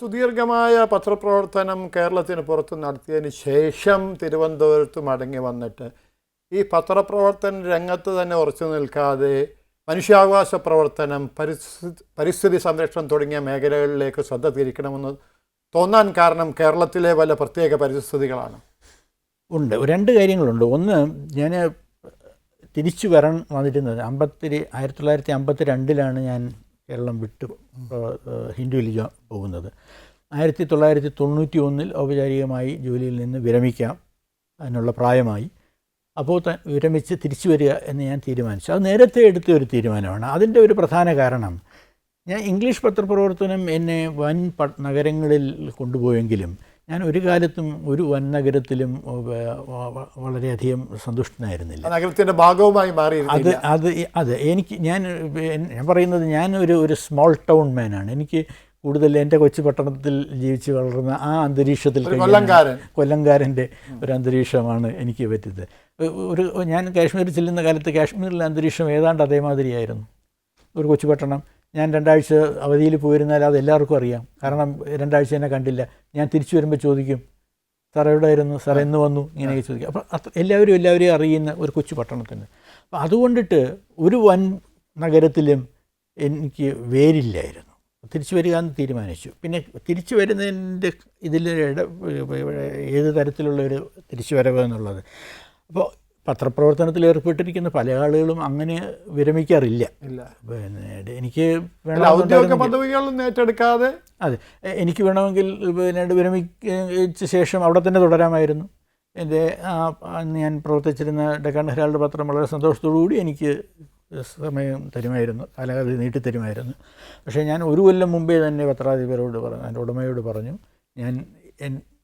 സുദീർഘമായ പത്രപ്രവർത്തനം കേരളത്തിന് പുറത്ത് നടത്തിയതിന് ശേഷം തിരുവനന്തപുരത്ത് മടങ്ങി വന്നിട്ട് ഈ പത്രപ്രവർത്തന രംഗത്ത് തന്നെ ഉറച്ചു നിൽക്കാതെ മനുഷ്യാവകാശ പ്രവർത്തനം, പരിസ്ഥിതി സംരക്ഷണം തുടങ്ങിയ മേഖലകളിലേക്ക് ശ്രദ്ധ തിരിക്കണമെന്ന് തോന്നാൻ കാരണം കേരളത്തിലെ വല്ല പ്രത്യേക പരിസ്ഥിതികളാണ്? ഉണ്ട്. രണ്ട് കാര്യങ്ങളുണ്ട്. ഒന്ന്, ഞാൻ തിരിച്ചു വന്നിരുന്നത് 1952 ഞാൻ കേരളം വിട്ടു ഹിന്ദുവിൽ പോകുന്നത്. 1991 ഔപചാരികമായി ജോലിയിൽ നിന്ന് വിരമിക്കാം അതിനുള്ള പ്രായമായി. അപ്പോൾ വിരമിച്ച് തിരിച്ചു വരിക എന്ന് ഞാൻ തീരുമാനിച്ചു. അത് നേരത്തെ എടുത്ത ഒരു തീരുമാനമാണ്. അതിൻ്റെ ഒരു പ്രധാന കാരണം, ഞാൻ ഇംഗ്ലീഷ് പത്രപ്രവർത്തനം എന്നെ വൻ നഗരങ്ങളിൽ കൊണ്ടുപോയെങ്കിലും ഞാൻ ഒരു കാലത്തും ഒരു വൻ നഗരത്തിലും വളരെയധികം സന്തുഷ്ടനായിരുന്നില്ല. നഗരത്തിൻ്റെ ഭാഗവുമായി മാറി. അത് ഞാൻ പറയുന്നത്, ഞാൻ ഒരു സ്മോൾ ടൗൺ മാനാണ്. എനിക്ക് കൂടുതൽ എൻ്റെ കൊച്ചു പട്ടണത്തിൽ ജീവിച്ച് വളർന്ന ആ അന്തരീക്ഷത്തിൽ കൊല്ലംകാരൻ്റെ ഒരു അന്തരീക്ഷമാണ് എനിക്ക് പറ്റിയത്. ഞാൻ കാശ്മീരിൽ ചെല്ലുന്ന കാലത്ത് കാശ്മീരിലെ അന്തരീക്ഷം ഏതാണ്ട് അതേമാതിരിയായിരുന്നു. ഒരു കൊച്ചു പട്ടണം. ഞാൻ 2 ആഴ്ച അവധിയിൽ പോയിരുന്നാൽ അത് എല്ലാവർക്കും അറിയാം. കാരണം 2 ആഴ്ച എന്നെ കണ്ടില്ല. ഞാൻ തിരിച്ചു വരുമ്പോൾ ചോദിക്കും, സാർ എവിടെയായിരുന്നു, സാർ എന്ന് വന്നു, ഇങ്ങനെയൊക്കെ ചോദിക്കും. അപ്പോൾ എല്ലാവരെയും അറിയുന്ന ഒരു കൊച്ചു പട്ടണത്തിന്. അപ്പോൾ അതുകൊണ്ടിട്ട് ഒരു വൻ നഗരത്തിലും എനിക്ക് വേരില്ലായിരുന്നു. തിരിച്ചു വരിക എന്ന് തീരുമാനിച്ചു. പിന്നെ തിരിച്ചു വരുന്നതിൻ്റെ ഏത് തരത്തിലുള്ള ഒരു തിരിച്ചു വരവ് എന്നുള്ളത്, അപ്പോൾ പത്രപ്രവർത്തനത്തിൽ ഏർപ്പെട്ടിരിക്കുന്ന പല ആളുകളും അങ്ങനെ വിരമിക്കാറില്ല. പിന്നെ എനിക്ക് ഏറ്റെടുക്കാതെ എനിക്ക് വേണമെങ്കിൽ പിന്നീട് വിരമിച്ച ശേഷം അവിടെ തന്നെ തുടരാമായിരുന്നു. എൻ്റെ ഞാൻ പ്രവർത്തിച്ചിരുന്ന ഡെക്കാൻ ഹെറാൾഡ് പത്രം വളരെ സന്തോഷത്തോടുകൂടി എനിക്ക് സമയം തരുമായിരുന്നു, കാലാവധി നീട്ടിത്തരുമായിരുന്നു. പക്ഷേ ഞാൻ 1 കൊല്ലം മുമ്പേ തന്നെ പത്രാധിപരോട് പറഞ്ഞു, എൻ്റെ ഉടമയോട് പറഞ്ഞു, ഞാൻ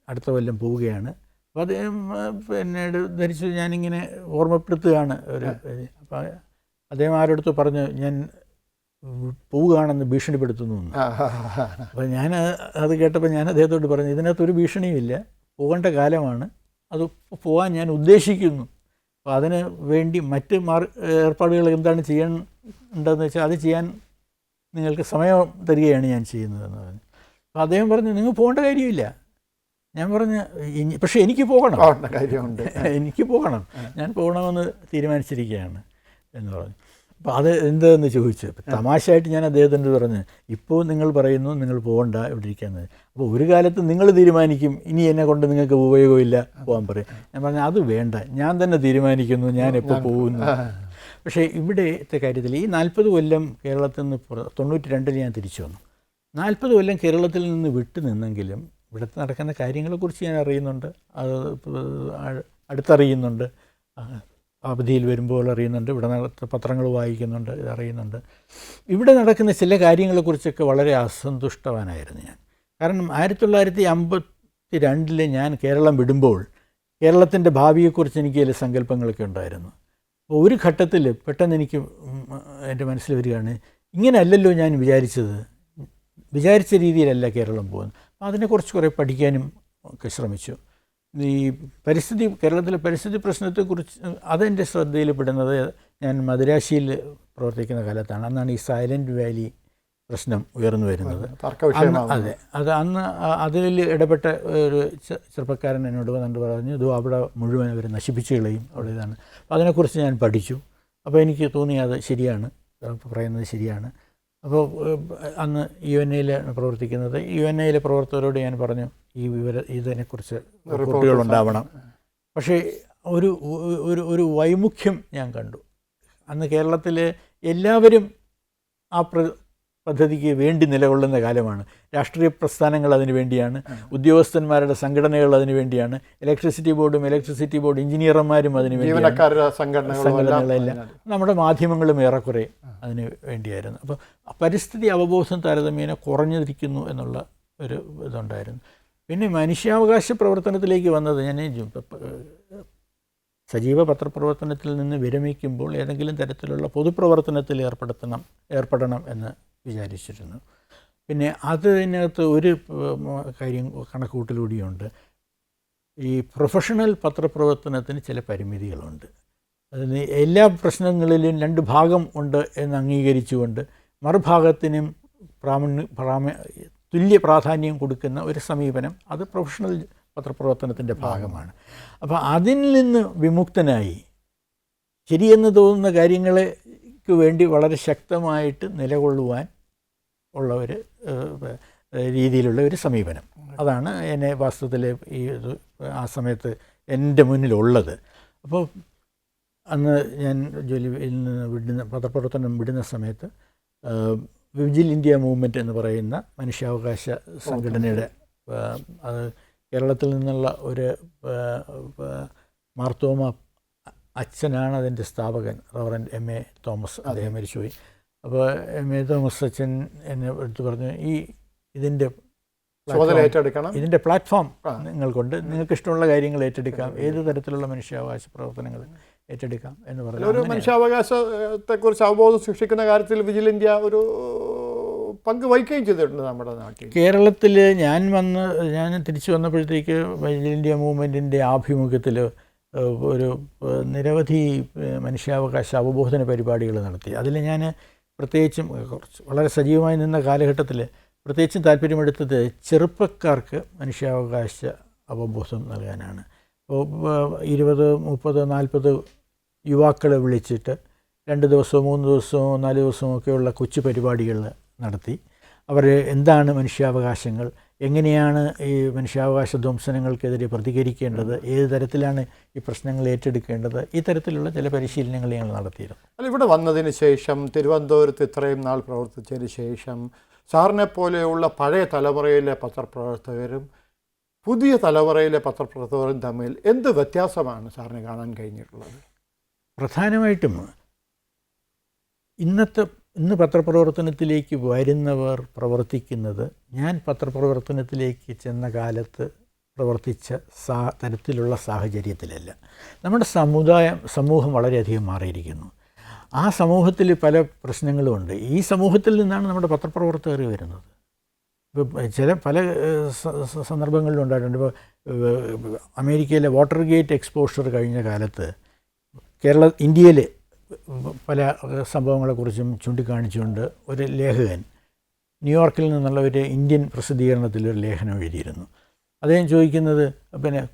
അടുത്ത കൊല്ലം പോവുകയാണ്. അപ്പോൾ അദ്ദേഹം പിന്നീട് ധരിച്ചു ഞാനിങ്ങനെ ഓർമ്മപ്പെടുത്തുകയാണ്. അപ്പോൾ അദ്ദേഹം ആരോടത്ത് പറഞ്ഞു, ഞാൻ പോവുകയാണെന്ന് ഭീഷണിപ്പെടുത്തുന്നു. അപ്പോൾ ഞാൻ അത് കേട്ടപ്പോൾ ഞാൻ അദ്ദേഹത്തോട് പറഞ്ഞു, ഇതിനകത്തൊരു ഭീഷണിയുമില്ല, പോകേണ്ട കാലമാണ്, അത് പോകാൻ ഞാൻ ഉദ്ദേശിക്കുന്നു. അപ്പോൾ അതിന് വേണ്ടി മറ്റ് ഏർപ്പാടുകൾ എന്താണ് ചെയ്യേണ്ടതെന്ന് വെച്ചാൽ അത് ചെയ്യാൻ നിങ്ങൾക്ക് സമയം തരികയാണ് ഞാൻ ചെയ്യുന്നതെന്ന് പറഞ്ഞു. അപ്പോൾ അദ്ദേഹം പറഞ്ഞു, നിങ്ങൾ പോകേണ്ട കാര്യമില്ല. ഞാൻ പറഞ്ഞു, പക്ഷേ എനിക്ക് പോകണം, എനിക്ക് പോകണം, ഞാൻ പോകണമെന്ന് തീരുമാനിച്ചിരിക്കുകയാണ് എന്ന് പറഞ്ഞു. അപ്പോൾ അത് എന്താണെന്ന് ചോദിച്ചു. തമാശയായിട്ട് ഞാൻ അദ്ദേഹത്തിൻ്റെ പറഞ്ഞു, ഇപ്പോൾ നിങ്ങൾ പറയുന്നു നിങ്ങൾ പോകണ്ട, ഇവിടെ ഇരിക്കാമെന്ന്. അപ്പോൾ ഒരു കാലത്ത് നിങ്ങൾ തീരുമാനിക്കും ഇനി എന്നെ കൊണ്ട് നിങ്ങൾക്ക് ഉപയോഗമില്ല, പോകാൻ പറയും. ഞാൻ പറഞ്ഞു, അത് വേണ്ട, ഞാൻ തന്നെ തീരുമാനിക്കുന്നു ഞാൻ എപ്പോൾ പോകുന്നു. പക്ഷേ ഇവിടുത്തെ കാര്യത്തിൽ ഈ 40 കൊല്ലം കേരളത്തിൽ നിന്ന് 92 ഞാൻ തിരിച്ചു വന്നു. 40 കൊല്ലം കേരളത്തിൽ നിന്ന് വിട്ടു നിന്നെങ്കിലും ഇവിടുത്തെ നടക്കുന്ന കാര്യങ്ങളെക്കുറിച്ച് ഞാൻ അറിയുന്നുണ്ട്, അത് അടുത്തറിയുന്നുണ്ട്, അവധിയിൽ വരുമ്പോൾ അറിയുന്നുണ്ട്, ഇവിടെ പത്രങ്ങൾ വായിക്കുന്നുണ്ട്, ഇതറിയുന്നുണ്ട്. ഇവിടെ നടക്കുന്ന ചില കാര്യങ്ങളെക്കുറിച്ചൊക്കെ വളരെ അസന്തുഷ്ടവാനായിരുന്നു ഞാൻ. കാരണം 1952 ഞാൻ കേരളം വിടുമ്പോൾ കേരളത്തിൻ്റെ ഭാവിയെക്കുറിച്ച് എനിക്ക് ചില സങ്കല്പങ്ങളൊക്കെ ഉണ്ടായിരുന്നു. അപ്പോൾ ഒരു ഘട്ടത്തിൽ പെട്ടെന്ന് എനിക്ക് എൻ്റെ മനസ്സിൽ വരികയാണ്, ഇങ്ങനെയല്ലല്ലോ ഞാൻ വിചാരിച്ച രീതിയിലല്ല കേരളം പോകുന്നത്. അപ്പോൾ അതിനെക്കുറിച്ച് കുറേ പഠിക്കാനും ഒക്കെ ശ്രമിച്ചു. ഈ കേരളത്തിലെ പരിസ്ഥിതി പ്രശ്നത്തെക്കുറിച്ച് അതെൻ്റെ ശ്രദ്ധയിൽപ്പെടുന്നത് ഞാൻ മദിരാശിയിൽ പ്രവർത്തിക്കുന്ന കാലത്താണ്. അന്നാണ് ഈ സൈലൻറ്റ് വാലി പ്രശ്നം ഉയർന്നു വരുന്നത്. അതെ, അന്ന് അതിൽ ഇടപെട്ട ഒരു ചെറുപ്പക്കാരൻ എന്നോട് വന്നിട്ട് പറഞ്ഞു, ഇത് അവിടെ മുഴുവൻ അവർ നശിപ്പിച്ചു കളയും, അവിടെ ഇതാണ്. അപ്പോൾ അതിനെക്കുറിച്ച് ഞാൻ പഠിച്ചു. അപ്പോൾ എനിക്ക് തോന്നി അത് ശരിയാണ്, പറയുന്നത് ശരിയാണ്. അപ്പോൾ അന്ന് UNAയിൽ പ്രവർത്തിക്കുന്നത്, UNAയിലെ പ്രവർത്തകരോട് ഞാൻ പറഞ്ഞു, ഇതിനെക്കുറിച്ച് റിപ്പോർട്ടുകളുണ്ടാവണം. പക്ഷേ ഒരു വൈമുഖ്യം ഞാൻ കണ്ടു. അന്ന് കേരളത്തിലെ എല്ലാവരും ആ പദ്ധതിക്ക് വേണ്ടി നിലകൊള്ളുന്ന കാലമാണ്. രാഷ്ട്രീയ പ്രസ്ഥാനങ്ങൾ അതിനു വേണ്ടിയാണ്, ഉദ്യോഗസ്ഥന്മാരുടെ സംഘടനകൾ അതിനു വേണ്ടിയാണ്, ഇലക്ട്രിസിറ്റി ബോർഡ് എഞ്ചിനീയർമാരും അതിന് വേണ്ടിയാണ്, സംഘടനകളെല്ലാം, നമ്മുടെ മാധ്യമങ്ങളും ഏറെക്കുറെ അതിന് വേണ്ടിയായിരുന്നു. അപ്പോൾ പരിസ്ഥിതി അവബോധം താരതമ്യേന കുറഞ്ഞിരിക്കുന്നു എന്നുള്ള ഒരു ഇതുണ്ടായിരുന്നു. പിന്നെ മനുഷ്യാവകാശ പ്രവർത്തനത്തിലേക്ക് വന്നത്, ഞാൻ സജീവ പത്രപ്രവർത്തനത്തിൽ നിന്ന് വിരമിക്കുമ്പോൾ ഏതെങ്കിലും തരത്തിലുള്ള പൊതുപ്രവർത്തനത്തിൽ ഏർപ്പെടണം എന്ന് വിചാരിച്ചിരുന്നു. പിന്നെ അതിനകത്ത് ഒരു കാര്യം കണക്കുകൂട്ടലൂടെയുണ്ട്. ഈ പ്രൊഫഷണൽ പത്രപ്രവർത്തനത്തിന് ചില പരിമിതികളുണ്ട്. അതിന് എല്ലാ പ്രശ്നങ്ങളിലും 2 ഭാഗം ഉണ്ട് എന്ന് അംഗീകരിച്ചുകൊണ്ട് മറുഭാഗത്തിനും തുല്യ പ്രാധാന്യം കൊടുക്കുന്ന ഒരു സമീപനം, അത് പ്രൊഫഷണൽ പത്രപ്രവർത്തനത്തിൻ്റെ ഭാഗമാണ്. അപ്പോൾ അതിൽ നിന്ന് വിമുക്തനായി ശരിയെന്ന് തോന്നുന്ന കാര്യങ്ങൾക്ക് വേണ്ടി വളരെ ശക്തമായിട്ട് നിലകൊള്ളുവാൻ ഉള്ള ഒരു രീതിയിലുള്ള ഒരു സമീപനം, അതാണ് എന്നെ വാസ്തവത്തിൽ ഈ ആ സമയത്ത് എൻ്റെ മുന്നിലുള്ളത്. അപ്പോൾ അന്ന് ഞാൻ ജോലിയിൽ നിന്ന് പത്രപ്രവർത്തനം വിടുന്ന സമയത്ത് വിജിൽ ഇന്ത്യ മൂവ്മെൻറ്റ് എന്ന് പറയുന്ന മനുഷ്യാവകാശ സംഘടനയുടെ, അത് കേരളത്തിൽ നിന്നുള്ള ഒരു മാർത്തോമ അച്ഛനാണ് അതിൻ്റെ സ്ഥാപകൻ, റവറൻഡ് എം.എ. തോമസ്, അദ്ദേഹം മരിച്ചുപോയി. അപ്പോൾ എം.എ. തോമസ് അച്ഛൻ എന്നെ എടുത്ത് പറഞ്ഞു, ഇതിൻ്റെ പ്ലാറ്റ്ഫോം നിങ്ങൾക്കുണ്ട്, നിങ്ങൾക്ക് ഇഷ്ടമുള്ള കാര്യങ്ങൾ ഏറ്റെടുക്കാം, ഏത് തരത്തിലുള്ള മനുഷ്യാവകാശ പ്രവർത്തനങ്ങൾ ഏറ്റെടുക്കാം എന്ന് പറഞ്ഞു. ഒരു മനുഷ്യാവകാശത്തെക്കുറിച്ച് അവബോധം സൃഷ്ടിക്കുന്ന കാര്യത്തിൽ വിജിൽ ഇന്ത്യ ഒരു പങ്ക് വഹിക്കുകയും ചെയ്തിട്ടുണ്ട് നമ്മുടെ നാട്ടിൽ. കേരളത്തിൽ ഞാൻ തിരിച്ചു വന്നപ്പോഴത്തേക്ക് വിജിൽ ഇന്ത്യ മൂവ്മെൻറ്റിൻ്റെ ആഭിമുഖ്യത്തിൽ ഒരു നിരവധി മനുഷ്യാവകാശ അവബോധന പരിപാടികൾ നടത്തി. അതിൽ ഞാൻ പ്രത്യേകിച്ചും വളരെ സജീവമായി നിന്ന കാലഘട്ടത്തിൽ പ്രത്യേകിച്ചും താല്പര്യമെടുത്തത് ചെറുപ്പക്കാർക്ക് മനുഷ്യാവകാശ അവബോധം നൽകാനാണ്. അപ്പോൾ 20, 30, 40 യുവാക്കളെ വിളിച്ചിട്ട് 2 ദിവസമോ 3 ദിവസമോ 4 ദിവസമോ ഒക്കെയുള്ള കൊച്ചു പരിപാടികൾ നടത്തി അവർ എന്താണ് മനുഷ്യാവകാശങ്ങൾ, എങ്ങനെയാണ് ഈ മനുഷ്യാവകാശ ധ്വംസനങ്ങൾക്കെതിരെ പ്രതികരിക്കേണ്ടത്, ഏത് തരത്തിലാണ് ഈ പ്രശ്നങ്ങൾ ഏറ്റെടുക്കേണ്ടത്, ഈ തരത്തിലുള്ള ചില പരിശീലനങ്ങൾ ഞങ്ങൾ നടത്തിയിരുന്നു. അല്ല, ഇവിടെ വന്നതിന് ശേഷം തിരുവനന്തപുരത്ത് ഇത്രയും നാൾ പ്രവർത്തിച്ചതിന് ശേഷം സാറിനെ പോലെയുള്ള പഴയ തലമുറയിലെ പത്രപ്രവർത്തകരും പുതിയ തലമുറയിലെ പത്രപ്രവർത്തകരും തമ്മിൽ എന്ത് വ്യത്യാസമാണ് സാറിന് കാണാൻ കഴിഞ്ഞിട്ടുള്ളത്? പ്രധാനമായിട്ടും ഇന്ന് പത്രപ്രവർത്തനത്തിലേക്ക് വരുന്നവർ പ്രവർത്തിക്കുന്നത് ഞാൻ പത്രപ്രവർത്തനത്തിലേക്ക് ചെന്ന കാലത്ത് പ്രവർത്തിച്ച തരത്തിലുള്ള സാഹചര്യത്തിലല്ല. നമ്മുടെ സമൂഹം വളരെയധികം മാറിയിരിക്കുന്നു. ആ സമൂഹത്തിൽ പല പ്രശ്നങ്ങളുമുണ്ട്. ഈ സമൂഹത്തിൽ നിന്നാണ് നമ്മുടെ പത്രപ്രവർത്തകർ വരുന്നത്. ഇപ്പോൾ പല സന്ദർഭങ്ങളിലും ഉണ്ടായിട്ടുണ്ട്. ഇപ്പോൾ അമേരിക്കയിലെ വാട്ടർ ഗേറ്റ് എക്സ്പോഷർ കഴിഞ്ഞ കാലത്ത് ഇന്ത്യയിലെ പല സംഭവങ്ങളെക്കുറിച്ചും ചൂണ്ടിക്കാണിച്ചുകൊണ്ട് ഒരു ലേഖകൻ ന്യൂയോർക്കിൽ നിന്നുള്ള ഒരു ഇന്ത്യൻ പ്രസിദ്ധീകരണത്തിൽ ഒരു ലേഖനം എഴുതിയിരുന്നു. അദ്ദേഹം ചോദിക്കുന്നത്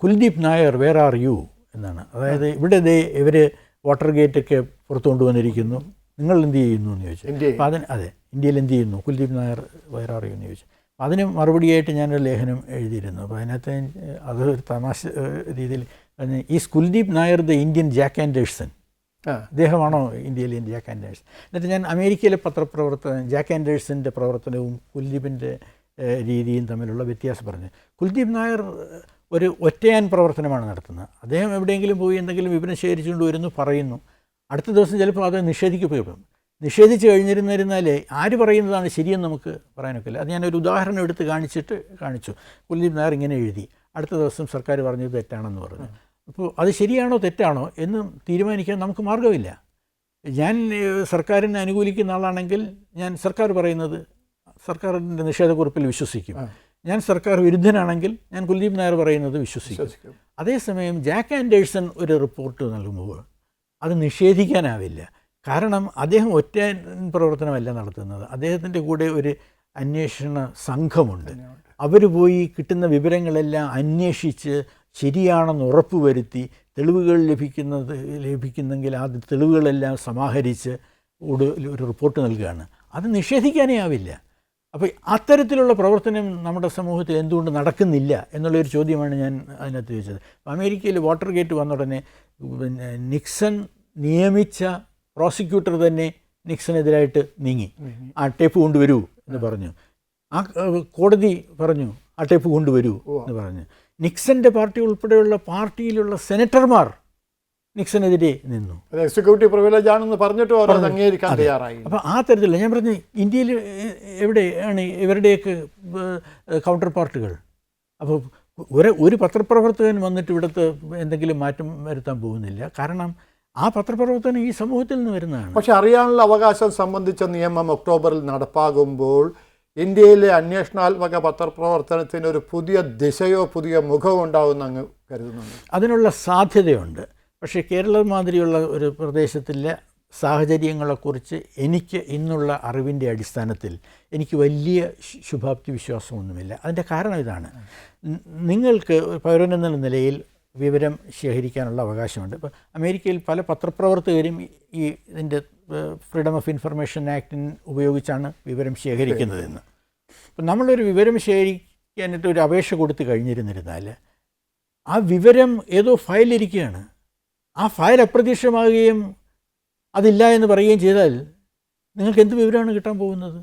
Kuldip Nayar where are you എന്നാണ്. അതായത് ഇവിടെ ഇവർ വാട്ടർ ഗേറ്റൊക്കെ പുറത്തു കൊണ്ടുവന്നിരിക്കുന്നു, നിങ്ങൾ എന്ത് ചെയ്യുന്നു എന്ന് ചോദിച്ചു. അപ്പോൾ ഇന്ത്യയിൽ എന്ത് ചെയ്യുന്നു, Kuldip Nayar where are you എന്ന് ചോദിച്ചു. അപ്പോൾ അതിന് മറുപടിയായിട്ട് ഞാനൊരു ലേഖനം എഴുതിയിരുന്നു. അപ്പോൾ അതിനകത്ത് അതൊരു തമാശ രീതിയിൽ is Kuldip Nayar the Indian Jack Anderson, അദ്ദേഹമാണോ ഇന്ത്യയിലെ ജാക്ക് ആൻഡേഴ്സൺ? എന്നിട്ട് ഞാൻ അമേരിക്കയിലെ പത്രപ്രവർത്തനം ജാക്ക് ആൻഡേഴ്സൻ്റെ പ്രവർത്തനവും കുൽദീപിൻ്റെ രീതിയും തമ്മിലുള്ള വ്യത്യാസം പറഞ്ഞു. കുൽദീപ് നായർ ഒരു ഒറ്റയാൻ പ്രവർത്തനമാണ് നടത്തുന്നത്. അദ്ദേഹം എവിടെയെങ്കിലും പോയി എന്തെങ്കിലും വിവരം ശേഖരിച്ചുകൊണ്ട് വരുന്നു, പറയുന്നു, അടുത്ത ദിവസം ചിലപ്പോൾ അത് നിഷേധിക്കപ്പെടും. നിഷേധിച്ച് കഴിഞ്ഞിരുന്നാലേ ആര് പറയുന്നതാണ് ശരിയെന്ന് നമുക്ക് പറയാനൊക്കില്ല. അത് ഞാനൊരു ഉദാഹരണം എടുത്ത് കാണിച്ചു. കുൽദീപ് നായർ ഇങ്ങനെ എഴുതി, അടുത്ത ദിവസം സർക്കാർ പറഞ്ഞത് തെറ്റാണെന്ന് പറഞ്ഞു. അപ്പോൾ അത് ശരിയാണോ തെറ്റാണോ എന്ന് തീരുമാനിക്കാൻ നമുക്ക് മാർഗ്ഗമില്ല. ഞാൻ സർക്കാരിനെ അനുകൂലിക്കുന്ന ആളാണെങ്കിൽ ഞാൻ സർക്കാർ പറയുന്നത് സർക്കാരിൻ്റെ നിഷേധക്കുറിപ്പിൽ വിശ്വസിക്കും. ഞാൻ സർക്കാർ വിരുദ്ധനാണെങ്കിൽ ഞാൻ കുൽദീപ് നായർ പറയുന്നത് വിശ്വസിക്കും. അതേസമയം ജാക്ക് ആൻഡേഴ്സൺ ഒരു റിപ്പോർട്ട് നൽകുമ്പോൾ അത് നിഷേധിക്കാനാവില്ല. കാരണം അദ്ദേഹം ഒറ്റ പ്രവർത്തനമല്ല നടത്തുന്നത്. അദ്ദേഹത്തിൻ്റെ കൂടെ ഒരു അന്വേഷണ സംഘമുണ്ട്. അവർ പോയി കിട്ടുന്ന വിവരങ്ങളെല്ലാം അന്വേഷിച്ച് ശരിയാണെന്ന് ഉറപ്പുവരുത്തി തെളിവുകൾ ലഭിക്കുന്നെങ്കിൽ ആ തെളിവുകളെല്ലാം സമാഹരിച്ച് ഒരു റിപ്പോർട്ട് നൽകുകയാണ്. അത് നിഷേധിക്കാനേ ആവില്ല. അപ്പോൾ അത്തരത്തിലുള്ള പ്രവർത്തനം നമ്മുടെ സമൂഹത്തിൽ എന്തുകൊണ്ട് നടക്കുന്നില്ല എന്നുള്ളൊരു ചോദ്യമാണ് ഞാൻ അതിനകത്ത് ചോദിച്ചത്. അമേരിക്കയിൽ വാട്ടർ ഗേറ്റ് വന്ന ഉടനെ നിക്സൺ നിയമിച്ച പ്രോസിക്യൂട്ടർ തന്നെ നിക്സണെതിരായിട്ട് നീങ്ങി, ആ ടേപ്പ് കൊണ്ടുവരൂ എന്ന് പറഞ്ഞു. ആ കോടതി പറഞ്ഞു ആ ടേപ്പ് കൊണ്ടുവരൂ എന്ന് പറഞ്ഞു. നിക്സൻ്റെ പാർട്ടി ഉൾപ്പെടെയുള്ള പാർട്ടിയിലുള്ള സെനറ്റർമാർ നിക്സണെതിരെ നിന്നു. എക്സിക്യൂട്ടീവ് പ്രിവിലേജ് ആണെന്ന് പറഞ്ഞിട്ട് അംഗീകരിക്കാൻ തയ്യാറായി. അപ്പോൾ ആ തരത്തിലുള്ള ഞാൻ പറഞ്ഞു, ഇന്ത്യയിൽ എവിടെയാണ് ഇവരുടെയൊക്കെ കൗണ്ടർ പാർട്ടുകൾ? അപ്പോൾ ഒരു പത്രപ്രവർത്തകൻ വന്നിട്ട് ഇവിടുത്തെ എന്തെങ്കിലും മാറ്റം വരുത്താൻ പോകുന്നില്ല. കാരണം ആ പത്രപ്രവർത്തനം ഈ സമൂഹത്തിൽ നിന്ന് വരുന്നതാണ്. പക്ഷെ അറിയാനുള്ള അവകാശം സംബന്ധിച്ച നിയമം ഒക്ടോബറിൽ നടപ്പാകുമ്പോൾ ഇന്ത്യയിലെ അന്വേഷണാത്മക പത്രപ്രവർത്തനത്തിന് ഒരു പുതിയ ദിശയോ പുതിയ മുഖമോ ഉണ്ടാവുമെന്ന് അങ്ങ് കരുതുന്നുണ്ട്? അതിനുള്ള സാധ്യതയുണ്ട്. പക്ഷേ കേരളം മാതിരിയുള്ള ഒരു പ്രദേശത്തിലെ സാഹചര്യങ്ങളെക്കുറിച്ച് എനിക്ക് ഇന്നുള്ള അറിവിൻ്റെ അടിസ്ഥാനത്തിൽ എനിക്ക് വലിയ ശുഭാപ്തി വിശ്വാസമൊന്നുമില്ല. അതിൻ്റെ കാരണം ഇതാണ്, നിങ്ങൾക്ക് പൗരനെന്ന നിലയിൽ വിവരം ശേഖരിക്കാനുള്ള അവകാശമുണ്ട്. ഇപ്പോൾ അമേരിക്കയിൽ പല പത്രപ്രവർത്തകരും ഈ ഇതിൻ്റെ ഫ്രീഡം ഓഫ് ഇൻഫർമേഷൻ ആക്ടിന് ഉപയോഗിച്ചാണ് വിവരം ശേഖരിക്കുന്നതെന്ന്. അപ്പം നമ്മളൊരു വിവരം ശേഖരിക്കാനായിട്ട് ഒരു അപേക്ഷ കൊടുത്ത് കഴിഞ്ഞിരുന്നിരുന്നാൽ ആ വിവരം ഏതോ ഫയലിരിക്കുകയാണ്. ആ ഫയൽ അപ്രത്യക്ഷമാകുകയും അതില്ല എന്ന് പറയുകയും ചെയ്താൽ നിങ്ങൾക്ക് എന്ത് വിവരമാണ് കിട്ടാൻ പോകുന്നത്?